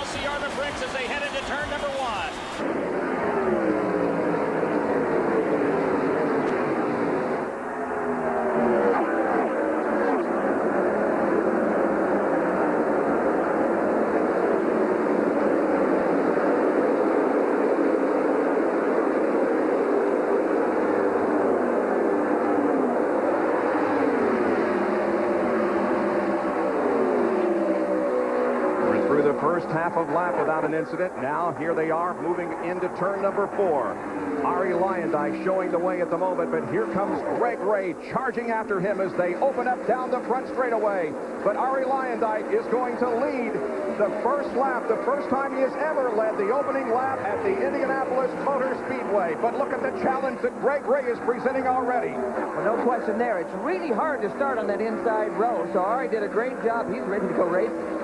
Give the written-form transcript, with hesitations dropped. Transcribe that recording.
Racing are the bricks as they head into turn number 1. Through the first half of lap without an incident. Now here they are moving into turn number 4. Arie Luyendyk showing the way at the moment, but here comes Greg Ray charging after him as they open up down the front straightaway. But Arie Luyendyk is going to lead the first lap, the first time he has ever led the opening lap at the Indianapolis Motor Speedway. But look at the challenge that Greg Ray is presenting already. Well, no question there. It's really hard to start on that inside row, so Arie did a great job. He's ready to go racing.